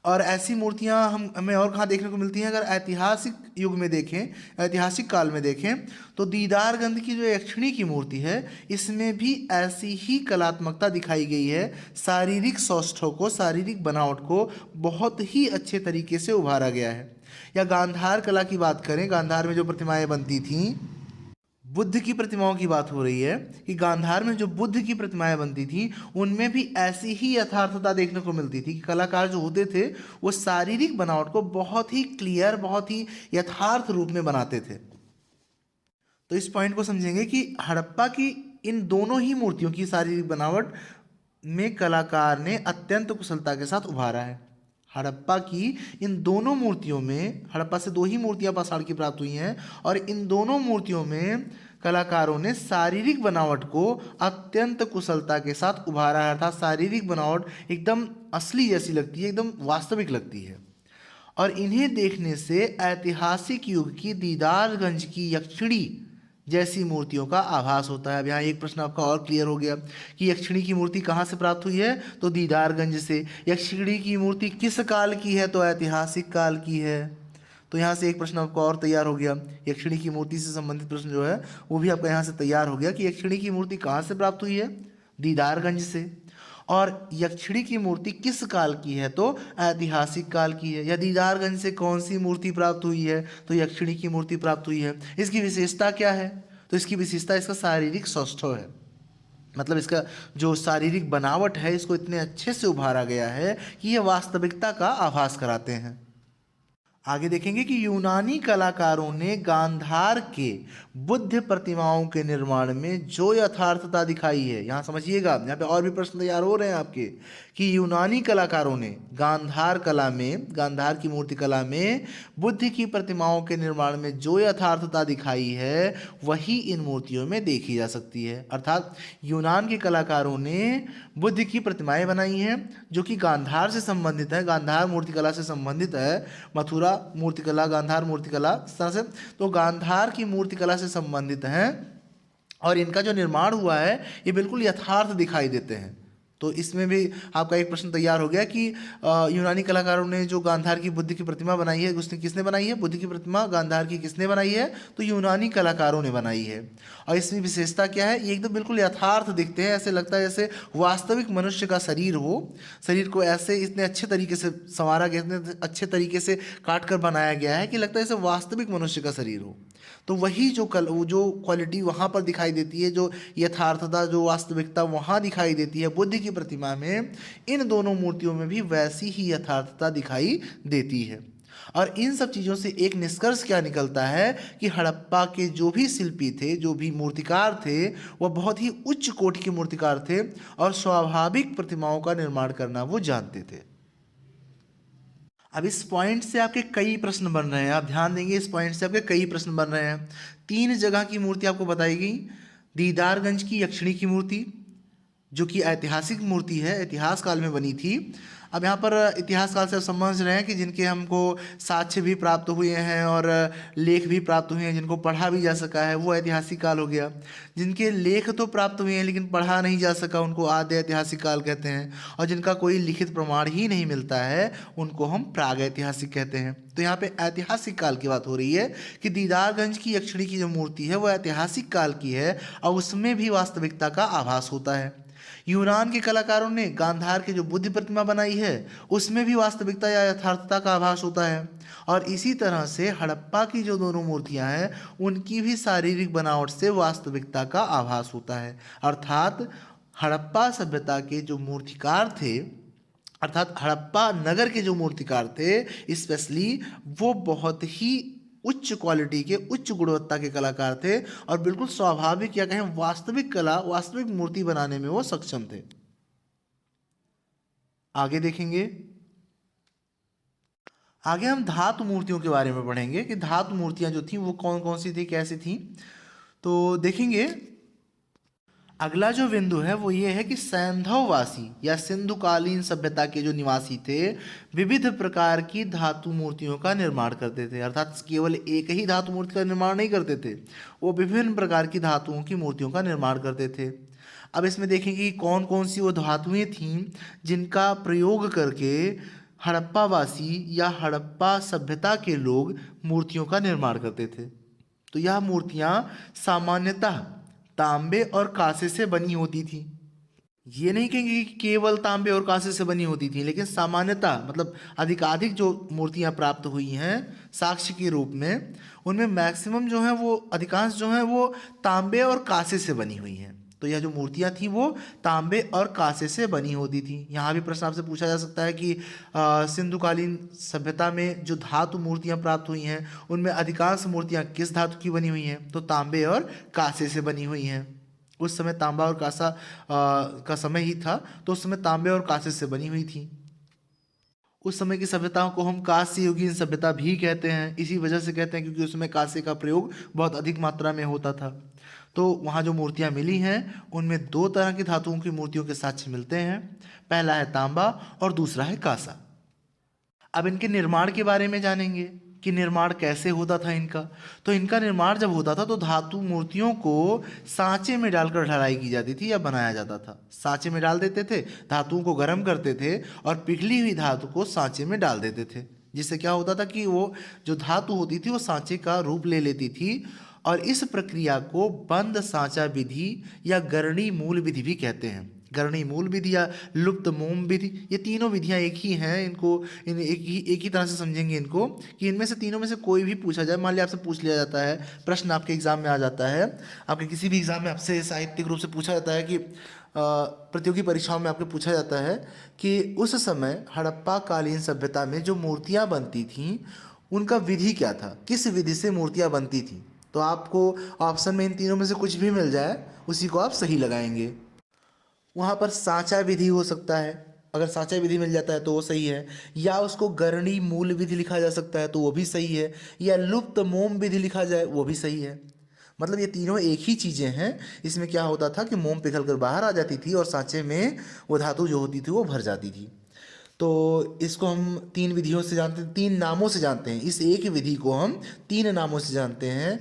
और ऐसी मूर्तियां हमें और कहाँ देखने को मिलती हैं, अगर ऐतिहासिक युग में देखें, ऐतिहासिक काल में देखें, तो दीदारगंज की जो यक्षिणी की मूर्ति है, इसमें भी ऐसी ही कलात्मकता दिखाई गई है। शारीरिक सौष्ठव को, शारीरिक बनावट को बहुत ही अच्छे तरीके से उभारा गया है। या गांधार कला की बात करें, गांधार में जो प्रतिमाएं बनती थीं, बुद्ध की प्रतिमाओं की बात हो रही है कि गांधार में जो बुद्ध की प्रतिमाएं बनती थी उनमें भी ऐसी ही यथार्थता देखने को मिलती थी कि कलाकार जो होते थे वो शारीरिक बनावट को बहुत ही क्लियर, बहुत ही यथार्थ रूप में बनाते थे। तो इस पॉइंट को समझेंगे कि हड़प्पा की इन दोनों ही मूर्तियों की शारीरिक बनावट में कलाकार ने अत्यंत कुशलता के साथ उभारा है। हड़प्पा की इन दोनों मूर्तियों में, हड़प्पा से दो ही मूर्तियां पाषाण की प्राप्त हुई हैं और इन दोनों मूर्तियों में कलाकारों ने शारीरिक बनावट को अत्यंत कुशलता के साथ उभारा है, अर्थात शारीरिक बनावट एकदम असली जैसी लगती है, एकदम वास्तविक लगती है। और इन्हें देखने से ऐतिहासिक युग की दीदारगंज की यक्षिणी जैसी मूर्तियों का आभास होता है। अब यहाँ एक प्रश्न आपका और क्लियर हो गया कि यक्षिणी की मूर्ति कहाँ से प्राप्त हुई है, तो दीदारगंज से। यक्षिणी की मूर्ति किस काल की है, तो ऐतिहासिक काल की है। तो यहाँ से एक प्रश्न आपका और तैयार हो गया। यक्षिणी की मूर्ति से संबंधित प्रश्न जो है वो भी आपका यहाँ से तैयार हो गया कि यक्षिणी की मूर्ति कहाँ से प्राप्त हुई है, दीदारगंज से। और यक्षिणी की मूर्ति किस काल की है, तो ऐतिहासिक काल की है। या दीदारगंज से कौन सी मूर्ति प्राप्त हुई है, तो यक्षिणी की मूर्ति प्राप्त हुई है। इसकी विशेषता क्या है, तो इसकी विशेषता इसका शारीरिक सौष्ठव है। मतलब इसका जो शारीरिक बनावट है इसको इतने अच्छे से उभारा गया है कि ये वास्तविकता का आभास कराते हैं। आगे देखेंगे कि यूनानी कलाकारों ने गांधार के बुद्ध प्रतिमाओं के निर्माण में जो यथार्थता दिखाई है, यहाँ समझिएगा, यहाँ पे और भी प्रश्न तैयार हो रहे हैं आपके, कि यूनानी कलाकारों ने गांधार कला में, गांधार की मूर्ति कला में बुद्ध की प्रतिमाओं के निर्माण में जो यथार्थता दिखाई है वही इन मूर्तियों में देखी जा सकती है। अर्थात यूनान के कलाकारों ने बुद्ध की प्रतिमाएं बनाई हैं जो कि गांधार से संबंधित है, गांधार मूर्तिकला से संबंधित है। मथुरा मूर्तिकला, गांधार मूर्तिकला, इस तरह से तो गांधार की मूर्तिकला से संबंधित हैं और इनका जो निर्माण हुआ है ये बिल्कुल यथार्थ दिखाई देते हैं। तो इसमें भी आपका एक प्रश्न तैयार हो गया कि यूनानी कलाकारों ने जो गांधार की बुद्ध की प्रतिमा बनाई है, उसने किसने बनाई है, बुद्ध की प्रतिमा गांधार की किसने बनाई है, तो यूनानी कलाकारों ने बनाई है। और इसमें विशेषता क्या है, ये एकदम बिल्कुल यथार्थ दिखते हैं, ऐसे लगता है जैसे वास्तविक मनुष्य का शरीर हो, शरीर को ऐसे इतने अच्छे तरीके से संवारा गया, इतने अच्छे तरीके से काट कर बनाया गया है कि लगता है जैसे वास्तविक मनुष्य का शरीर हो। तो वही जो क्वालिटी वहाँ पर दिखाई देती है, जो यथार्थता, जो वास्तविकता वहाँ दिखाई देती है बुद्ध की प्रतिमा में, इन दोनों मूर्तियों में भी वैसी ही यथार्थता दिखाई देती है। और इन सब चीज़ों से एक निष्कर्ष क्या निकलता है कि हड़प्पा के जो भी शिल्पी थे, जो भी मूर्तिकार थे, वह बहुत ही उच्च कोटि के मूर्तिकार थे और स्वाभाविक प्रतिमाओं का निर्माण करना वो जानते थे। अब इस पॉइंट से आपके कई प्रश्न बन रहे हैं, आप ध्यान देंगे, इस पॉइंट से आपके कई प्रश्न बन रहे हैं। 3 जगह की मूर्ति आपको बताई गई। दीदारगंज की यक्षिणी की मूर्ति जो कि ऐतिहासिक मूर्ति है, इतिहास काल में बनी थी। अब यहाँ पर इतिहास काल से आप समझ रहे हैं कि जिनके हमको साक्ष्य भी प्राप्त हुए हैं और लेख भी प्राप्त हुए हैं, जिनको पढ़ा भी जा सका है, वो ऐतिहासिक काल हो गया। जिनके लेख तो प्राप्त हुए हैं लेकिन पढ़ा नहीं जा सका, उनको आद्य ऐतिहासिक काल कहते हैं। और जिनका कोई लिखित प्रमाण ही नहीं मिलता है उनको हम प्राग ऐतिहासिक कहते हैं। तो यहाँ पे ऐतिहासिक काल की बात हो रही है कि दीदारगंज की यक्षिणी की जो मूर्ति है वो ऐतिहासिक काल की है और उसमें भी वास्तविकता का आभास होता है। यूनान के कलाकारों ने गांधार की जो बुद्ध प्रतिमा बनाई है उसमें भी वास्तविकता या यथार्थता का आभास होता है। और इसी तरह से हड़प्पा की जो दोनों मूर्तियां हैं उनकी भी शारीरिक बनावट से वास्तविकता का आभास होता है। अर्थात हड़प्पा सभ्यता के जो मूर्तिकार थे, अर्थात हड़प्पा नगर के जो मूर्तिकार थे स्पेशली, वो बहुत ही उच्च क्वालिटी के, उच्च गुणवत्ता के कलाकार थे और बिल्कुल स्वाभाविक या कहें वास्तविक कला, वास्तविक मूर्ति बनाने में वो सक्षम थे। आगे देखेंगे, आगे हम धातु मूर्तियों के बारे में पढ़ेंगे कि धातु मूर्तियां जो थी वो कौन कौन सी थी, कैसी थी। तो देखेंगे अगला जो बिंदु है वो ये है कि सैंधववासी या सिंधुकालीन सभ्यता के जो निवासी थे विविध प्रकार की धातु मूर्तियों का निर्माण करते थे। अर्थात केवल एक ही धातु मूर्ति का निर्माण नहीं करते थे, वो विभिन्न प्रकार की धातुओं की मूर्तियों का निर्माण करते थे। अब इसमें देखेंगे कि कौन कौन सी वो धातुएं थीं जिनका प्रयोग करके हड़प्पावासी या हड़प्पा सभ्यता के लोग मूर्तियों का निर्माण करते थे। तो यह मूर्तियाँ सामान्यतः तांबे और कांसे से बनी होती थी। ये नहीं कहेंगे कि केवल तांबे और कांसे से बनी होती थी, लेकिन सामान्यतः मतलब अधिकाधिक जो मूर्तियां प्राप्त हुई हैं साक्ष्य के रूप में, उनमें मैक्सिमम जो है वो, अधिकांश जो है वो तांबे और कांसे से बनी हुई हैं। तो यह जो मूर्तियां थी वो तांबे और कांसे से बनी होती थी। यहाँ भी प्रश्न आपसे पूछा जा सकता है कि सिंधुकालीन सभ्यता में जो धातु मूर्तियां प्राप्त हुई हैं उनमें अधिकांश मूर्तियां किस धातु की बनी हुई हैं, तो तांबे और कांसे से बनी हुई हैं। उस समय तांबा और कांसा का समय ही था, तो उस समय तांबे और कांसे से बनी हुई थी। उस समय की सभ्यताओं को हम कांस्य युगीन सभ्यता भी कहते हैं, इसी वजह से कहते हैं क्योंकि उस समय कांसे का प्रयोग बहुत अधिक मात्रा में होता था। तो वहाँ जो मूर्तियाँ मिली हैं उनमें 2 तरह की धातुओं की मूर्तियों के साक्ष्य मिलते हैं। पहला है तांबा और दूसरा है कांसा। अब इनके निर्माण के बारे में जानेंगे कि निर्माण कैसे होता था इनका। तो इनका निर्माण जब होता था तो धातु मूर्तियों को सांचे में डालकर ढलाई की जाती थी या बनाया जाता था। सांचे में डाल देते थे, धातुओं को गर्म करते थे और पिघली हुई धातु को सांचे में डाल देते थे, जिससे क्या होता था कि वो जो धातु होती थी वो सांचे का रूप ले लेती थी। और इस प्रक्रिया को बंद सांचा विधि या गरणी मूल विधि भी कहते हैं। गणनी मूल विधि या लुप्त मोम विधि, ये तीनों विधियां एक ही हैं। इनको एक ही तरह से समझेंगे इनको, कि इनमें से तीनों में से कोई भी पूछा जाए, मान लिया आपसे पूछ लिया जाता है, प्रश्न आपके एग्जाम में आ जाता है, आपके किसी भी एग्जाम में आपसे साहित्यिक रूप से पूछा जाता है कि प्रतियोगी परीक्षाओं में आपको पूछा जाता है कि उस समय हड़प्पा कालीन सभ्यता में जो मूर्तियाँ बनती थीं उनका विधि क्या था, किस विधि से मूर्तियाँ बनती थीं। तो आपको ऑप्शन में इन तीनों में से कुछ भी मिल जाए उसी को आप सही लगाएंगे। वहाँ पर सांचा विधि हो सकता है, अगर सांचा विधि मिल जाता है तो वो सही है, या उसको गरणी मूल विधि लिखा जा सकता है तो वो भी सही है, या लुप्त मोम विधि लिखा जाए वो भी सही है। मतलब ये तीनों एक ही चीज़ें हैं। इसमें क्या होता था कि मोम पिघल कर बाहर आ जाती थी और सांचे में वो धातु जो होती थी वो भर जाती थी। तो इसको हम तीन विधियों से जानते हैं, तीन नामों से जानते हैं। इस एक विधि को हम तीन नामों से जानते हैं।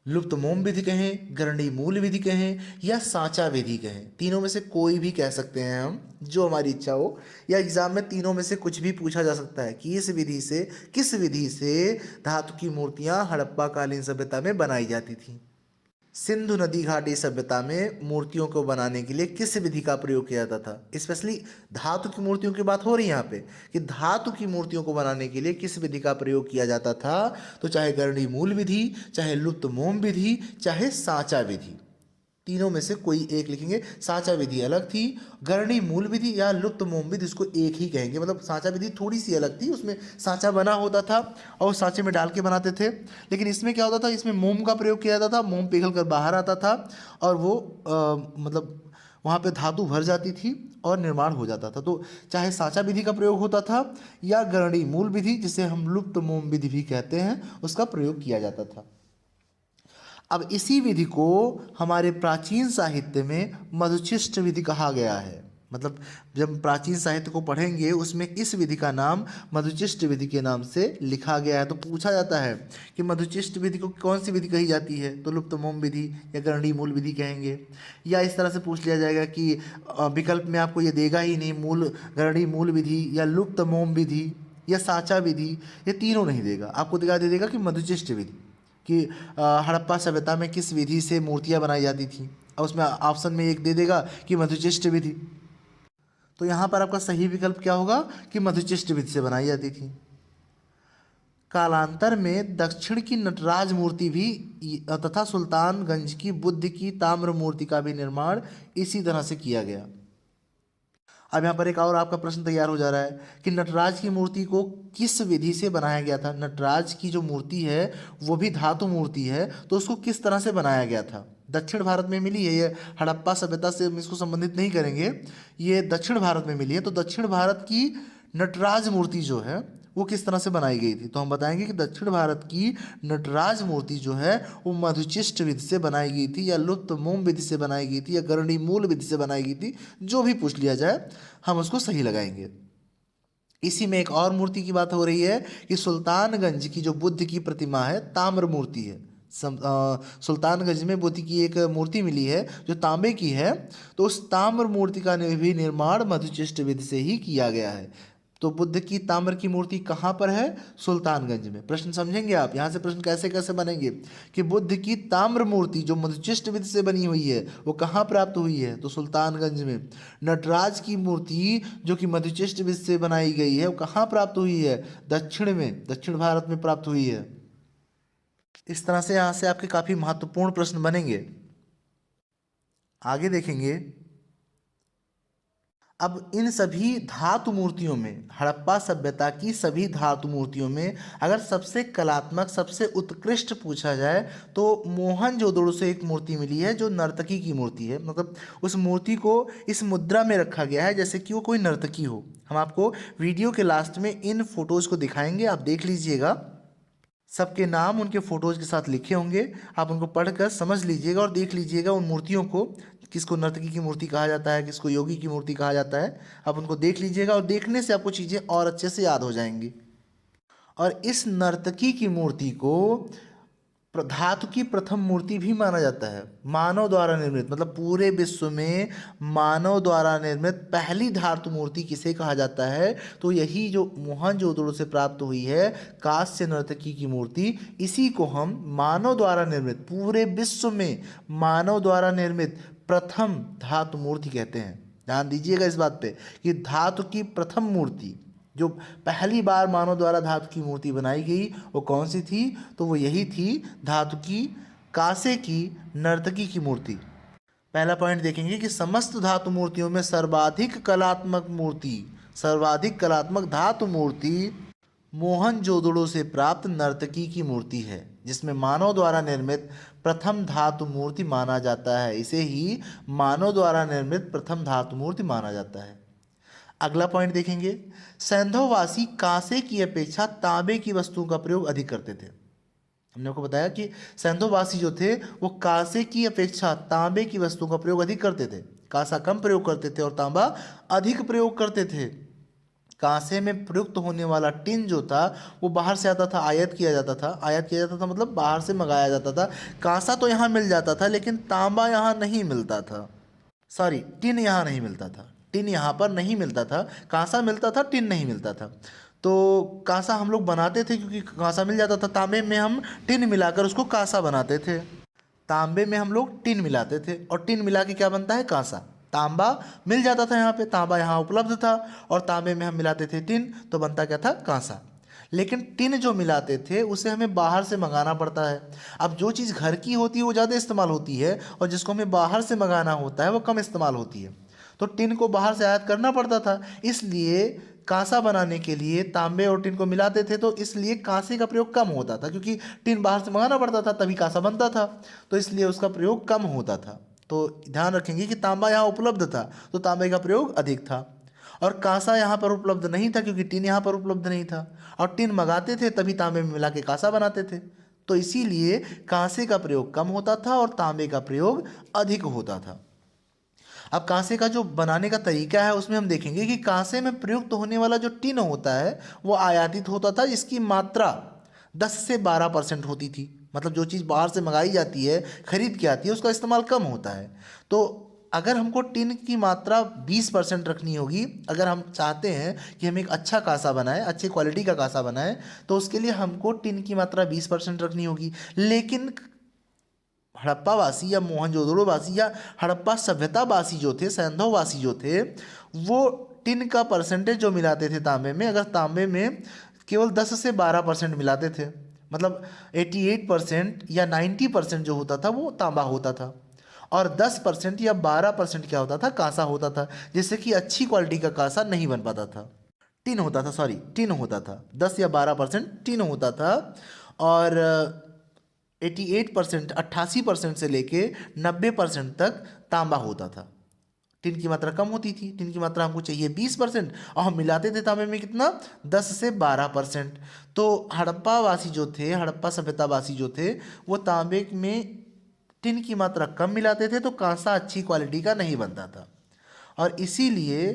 लुप्त मोम विधि कहें, गरणी मूल विधि कहें, या सांचा विधि कहें। तीनों में से कोई भी कह सकते हैं हम, जो हमारी इच्छा हो, या एग्जाम में तीनों में से कुछ भी पूछा जा सकता है कि इस विधि से, किस विधि से धातु की मूर्तियां हड़प्पा कालीन सभ्यता में बनाई जाती थी। सिंधु नदी घाटी सभ्यता में मूर्तियों को बनाने के लिए किस विधि का प्रयोग किया जाता था। स्पेशली धातु की मूर्तियों की बात हो रही है यहाँ पे, कि धातु की मूर्तियों को बनाने के लिए किस विधि का प्रयोग किया जाता था। तो चाहे गरणी मूल विधि, चाहे लुप्त मोम विधि, चाहे सांचा विधि, तीनों में से कोई एक लिखेंगे। सांचा विधि अलग थी, गरणी मूल विधि या लुप्त मोम विधि इसको एक ही कहेंगे। मतलब सांचा विधि थोड़ी सी अलग थी, उसमें सांचा बना होता था और उस सांचे में डाल के बनाते थे। लेकिन इसमें क्या होता था, इसमें मोम का प्रयोग किया जाता था, मोम पिघल कर बाहर आता था और वो मतलब वहाँ पे धातु भर जाती थी और निर्माण हो जाता था। तो चाहे सांचा विधि का प्रयोग होता था या गरणी मूल विधि, जिसे हम लुप्त मोम विधि भी कहते हैं, उसका प्रयोग किया जाता था। अब इसी विधि को हमारे प्राचीन साहित्य में मधुचिष्ट विधि कहा गया है। मतलब जब प्राचीन साहित्य को पढ़ेंगे उसमें इस विधि का नाम मधुचिष्ट विधि के नाम से लिखा गया है। तो पूछा जाता है कि मधुचिष्ट विधि को कौन सी विधि कही जाती है, तो लुप्त मोम विधि या गरणी मूल विधि कहेंगे। या इस तरह से पूछ लिया जाएगा कि विकल्प में आपको ये देगा ही नहीं, मूल गरणी मूल विधि या लुप्त मोम विधि या सांचा विधि, ये तीनों नहीं देगा, आपको दे देगा कि मधुचिष्ट विधि, कि हड़प्पा सभ्यता में किस विधि से मूर्तियां बनाई जाती थी, और उसमें ऑप्शन में एक दे देगा कि मधुचिष्ट विधि। तो यहाँ पर आपका सही विकल्प क्या होगा कि मधुचिष्ट विधि से बनाई जाती थी। कालांतर में दक्षिण की नटराज मूर्ति भी तथा सुल्तानगंज की बुद्ध की ताम्र मूर्ति का भी निर्माण इसी तरह से किया गया। अब यहाँ पर एक और आपका प्रश्न तैयार हो जा रहा है कि नटराज की मूर्ति को किस विधि से बनाया गया था। नटराज की जो मूर्ति है वो भी धातु मूर्ति है, तो उसको किस तरह से बनाया गया था। दक्षिण भारत में मिली है, ये हड़प्पा सभ्यता से हम इसको संबंधित नहीं करेंगे, ये दक्षिण भारत में मिली है। तो दक्षिण भारत की नटराज मूर्ति जो है वो किस तरह से बनाई गई थी, तो हम बताएंगे कि दक्षिण भारत की नटराज मूर्ति जो है वो मधुचिष्ट विधि से बनाई गई थी, या लुप्त मोम विधि से बनाई गई थी, या गरणी मूल विधि से बनाई गई थी। जो भी पूछ लिया जाए हम उसको सही लगाएंगे। इसी में एक और मूर्ति की बात हो रही है कि सुल्तानगंज की जो बुद्ध की प्रतिमा है, ताम्र मूर्ति है। सुल्तानगंज में बुद्ध की एक मूर्ति मिली है जो तांबे की है, तो उस ताम्र मूर्ति का भी निर्माण मधुचिष्ट विधि से ही किया गया है। तो बुद्ध की ताम्र की मूर्ति कहाँ पर है, सुल्तानगंज में। प्रश्न समझेंगे आप, यहाँ से प्रश्न कैसे कैसे बनेंगे कि बुद्ध की ताम्र मूर्ति जो मधुचिष्ट विधि से बनी हुई है वो कहाँ प्राप्त हुई है, तो सुल्तानगंज में। नटराज की मूर्ति जो कि मधुचिष्ट विधि से बनाई गई है वो कहाँ प्राप्त हुई है, दक्षिण में, दक्षिण भारत में प्राप्त हुई है। इस तरह से यहाँ से आपके काफ़ी महत्वपूर्ण प्रश्न बनेंगे। आगे देखेंगे, अब इन सभी धातु मूर्तियों में, हड़प्पा सभ्यता की सभी धातु मूर्तियों में अगर सबसे कलात्मक, सबसे उत्कृष्ट पूछा जाए तो मोहनजोदड़ो से एक मूर्ति मिली है जो नर्तकी की मूर्ति है। मतलब उस मूर्ति को इस मुद्रा में रखा गया है जैसे कि वो कोई नर्तकी हो। हम आपको वीडियो के लास्ट में इन फोटोज़ को दिखाएंगे, आप देख लीजिएगा। सबके नाम उनके फोटोज़ के साथ लिखे होंगे, आप उनको पढ़कर समझ लीजिएगा और देख लीजिएगा उन मूर्तियों को, किसको नर्तकी की मूर्ति कहा जाता है, किसको योगी की मूर्ति कहा जाता है। आप उनको देख लीजिएगा और देखने से आपको चीज़ें और अच्छे से याद हो जाएंगी। और इस नर्तकी की मूर्ति को धातु की प्रथम मूर्ति भी माना जाता है, मानव द्वारा निर्मित। मतलब पूरे विश्व में मानव द्वारा निर्मित पहली धातु मूर्ति किसे कहा जाता है, तो यही जो मोहनजोदड़ो से प्राप्त हुई है कांस्य नर्तकी की मूर्ति, इसी को हम मानव द्वारा निर्मित, पूरे विश्व में मानव द्वारा निर्मित प्रथम धातु मूर्ति कहते हैं। ध्यान दीजिएगा इस बात पे कि धातु की प्रथम मूर्ति, जो पहली बार मानव द्वारा धातु की मूर्ति बनाई गई, वो कौन सी थी? तो वो यही थी, धातु की कांसे की नर्तकी की मूर्ति। पहला पॉइंट देखेंगे कि समस्त धातु मूर्तियों में सर्वाधिक कलात्मक धातु मूर्ति मोहनजोदड़ो से प्राप्त नर्तकी की मूर्ति है, जिसमें मानव द्वारा निर्मित प्रथम धातु मूर्ति माना जाता है। इसे ही मानव द्वारा निर्मित प्रथम धातु मूर्ति माना जाता है। अगला पॉइंट देखेंगे, सैंधववासी कांसे की अपेक्षा तांबे की वस्तुओं का प्रयोग अधिक करते थे। हमने आपको बताया कि सैंधववासी जो थे वो कांसे की अपेक्षा तांबे की वस्तुओं का प्रयोग अधिक करते थे। कांसा कम प्रयोग करते थे और तांबा अधिक प्रयोग करते थे। कांसे में प्रयुक्त होने वाला टिन जो था वो बाहर से आता था, आयात किया जाता था मतलब बाहर से मंगाया जाता था। कांसा तो यहाँ मिल जाता था लेकिन तांबा यहाँ नहीं मिलता था। सॉरी, टिन यहाँ नहीं मिलता था, टिन यहाँ पर नहीं मिलता था। कांसा मिलता था, टिन नहीं मिलता था। तो कांसा हम लोग बनाते थे क्योंकि कांसा मिल जाता था। तांबे में हम टिन मिलाकर उसको कांसा बनाते थे। तांबे में हम लोग टिन मिलाते थे और टिन मिला के क्या बनता है? कांसा। तांबा मिल जाता था यहाँ पे, तांबा यहाँ उपलब्ध था और तांबे में हम मिलाते थे टिन, तो बनता क्या था? कांसा। लेकिन टिन जो मिलाते थे उसे हमें बाहर से मंगाना पड़ता है। अब जो चीज़ घर की होती है वो ज़्यादा इस्तेमाल होती है और जिसको हमें बाहर से मंगाना होता है वो कम इस्तेमाल होती है। तो टिन को बाहर से आयात करना पड़ता था, इसलिए कांसा बनाने के लिए तांबे और टिन को मिलाते थे, तो इसलिए कांसे का प्रयोग कम होता था क्योंकि टिन बाहर से मंगाना पड़ता था तभी कांसा बनता था, तो इसलिए उसका प्रयोग कम होता था। तो ध्यान रखेंगे कि तांबा यहाँ उपलब्ध था तो तांबे का प्रयोग अधिक था और कांसा यहाँ पर उपलब्ध नहीं था क्योंकि टिन यहाँ पर उपलब्ध नहीं था, और टिन मंगाते थे तभी तांबे में मिला के कांसा बनाते थे, तो इसीलिए कांसे का प्रयोग कम होता था और तांबे का प्रयोग अधिक होता था। अब कांसे का जो बनाने का तरीका है उसमें हम देखेंगे कि कांसे में प्रयुक्त होने वाला जो टिन होता है वो आयातित होता था, जिसकी मात्रा 10 से 12% होती थी। मतलब जो चीज़ बाहर से मंगाई जाती है, खरीद के आती है, उसका इस्तेमाल कम होता है। तो अगर हमको टिन की मात्रा 20% रखनी होगी, अगर हम चाहते हैं कि हम एक अच्छा कांसा बनाएं, अच्छी क्वालिटी का कांसा बनाएं, तो उसके लिए हमको टिन की मात्रा 20% रखनी होगी। लेकिन हड़प्पावासी या मोहनजोदड़ोवासी या हड़प्पा सभ्यतावासी जो थे, सैंधववासी जो थे, वो टिन का परसेंटेज जो मिलाते थे तांबे में, अगर तांबे में केवल 10 से 12% मिलाते थे, मतलब 88% या 90% जो होता था वो तांबा होता था और 10% या 12% क्या होता था? कांसा होता था, जिससे कि अच्छी क्वालिटी का कांसा नहीं बन पाता था। टिन होता था, सॉरी टिन होता था, 10 या 12% टिन होता था और 88%, 88% से लेके 90% तक तांबा होता था। टिन की मात्रा कम होती थी, टिन की मात्रा हमको चाहिए 20% और हम मिलाते थे तांबे में कितना? 10 से 12%। तो हड़प्पा वासी जो थे, हड़प्पा सभ्यतावासी जो थे, वो तांबे में टिन की मात्रा कम मिलाते थे तो कांसा अच्छी क्वालिटी का नहीं बनता था और इसीलिए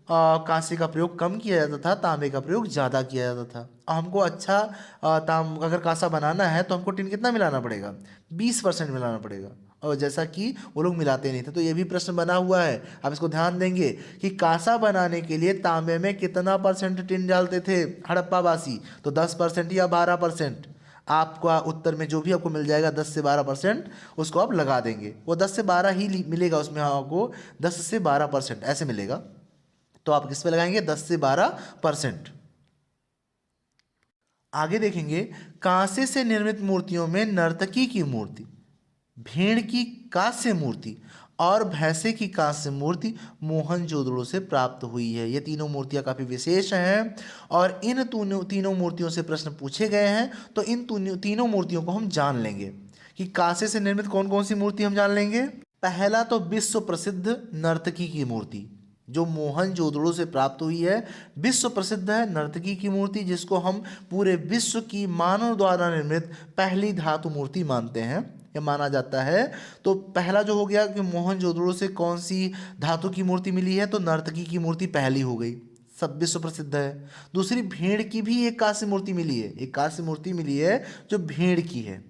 कांसे का प्रयोग कम किया जाता था, तांबे का प्रयोग ज़्यादा किया जाता था। और हमको अच्छा अगर कांसा बनाना है तो हमको टिन कितना मिलाना पड़ेगा? 20% मिलाना पड़ेगा, और जैसा कि वो लोग मिलाते नहीं थे। तो ये भी प्रश्न बना हुआ है, आप इसको ध्यान देंगे कि कांसा बनाने के लिए तांबे में कितना % टिन डालते थे हड़प्पावासी? तो 10% या 12%। आपका उत्तर में जो भी आपको मिल जाएगा 10 से 12% उसको आप लगा देंगे, वो 10 से 12 ही मिलेगा, उसमें आपको 10 से 12% ऐसे मिलेगा। तो आप किस पे लगाएंगे? 10 से 12%। आगे देखेंगे, कांसे से निर्मित मूर्तियों में नर्तकी की मूर्ति, भेड़ की कांस्य मूर्ति और भैंसे की कांस्य मूर्ति मोहनजोदड़ो से प्राप्त हुई है। ये तीनों मूर्तियां काफ़ी विशेष हैं और इन तीनों मूर्तियों से प्रश्न पूछे गए हैं, तो इन तीनों मूर्तियों को हम जान लेंगे कि कांसे से निर्मित कौन कौन सी मूर्ति हम जान लेंगे। पहला तो विश्व प्रसिद्ध नर्तकी की मूर्ति जो मोहनजोदड़ो से प्राप्त हुई है, विश्व प्रसिद्ध है नर्तकी की मूर्ति, जिसको हम पूरे विश्व की मानव द्वारा निर्मित पहली धातु मूर्ति मानते हैं या माना जाता है। तो पहला जो हो गया कि मोहनजोदड़ो से कौन सी धातु की मूर्ति मिली है, तो नर्तकी की मूर्ति पहली हो गई, सब विश्व प्रसिद्ध है। दूसरी, भेड़ की भी एक कांस्य मूर्ति मिली है, एक कांस्य मूर्ति मिली है जो भेड़ की है।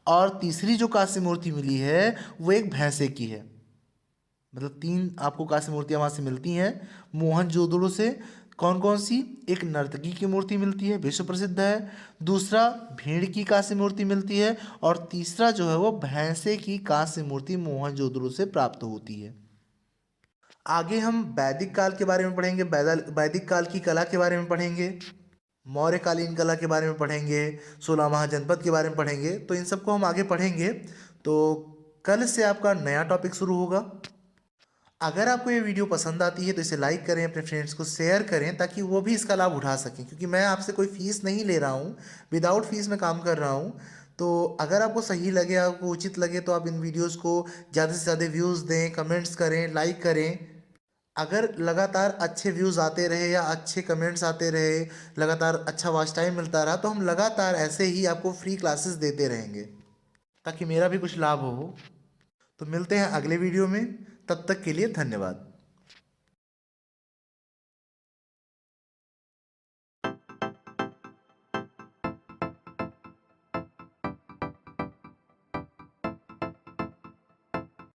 और तीसरी जो कांस्य मूर्ति मिली है वो एक भैंसे की है। मतलब 3 आपको कांस्य मूर्तियाँ वहाँ से मिलती हैं मोहनजोदड़ो से। कौन कौन सी? एक नर्तकी की मूर्ति मिलती है, विश्व प्रसिद्ध है। दूसरा, भेड़ की कांस्य मूर्ति मिलती है और तीसरा जो है वो भैंसे की कांस्य मूर्ति मोहनजोदड़ो से प्राप्त होती है। आगे हम वैदिक काल के बारे में पढ़ेंगे, वैदिक काल की कला के बारे में पढ़ेंगे, मौर्यकालीन कला के बारे में पढ़ेंगे, 16 महाजनपद के बारे में पढ़ेंगे। तो इन सबको हम आगे पढ़ेंगे। तो कल से आपका नया टॉपिक शुरू होगा। अगर आपको ये वीडियो पसंद आती है तो इसे लाइक करें, अपने फ्रेंड्स को शेयर करें ताकि वो भी इसका लाभ उठा सकें, क्योंकि मैं आपसे कोई फ़ीस नहीं ले रहा हूँ, विदाउट फीस में काम कर रहा हूँ। तो अगर आपको सही लगे, आपको उचित लगे, तो आप इन वीडियोस को ज़्यादा से ज़्यादा व्यूज़ दें, कमेंट्स करें, लाइक करें। अगर लगातार अच्छे व्यूज़ आते रहे या अच्छे कमेंट्स आते रहे, लगातार अच्छा वॉच टाइम मिलता रहा, तो हम लगातार ऐसे ही आपको फ्री क्लासेस देते रहेंगे ताकि मेरा भी कुछ लाभ हो। तो मिलते हैं अगले वीडियो में, तब तक के लिए धन्यवाद।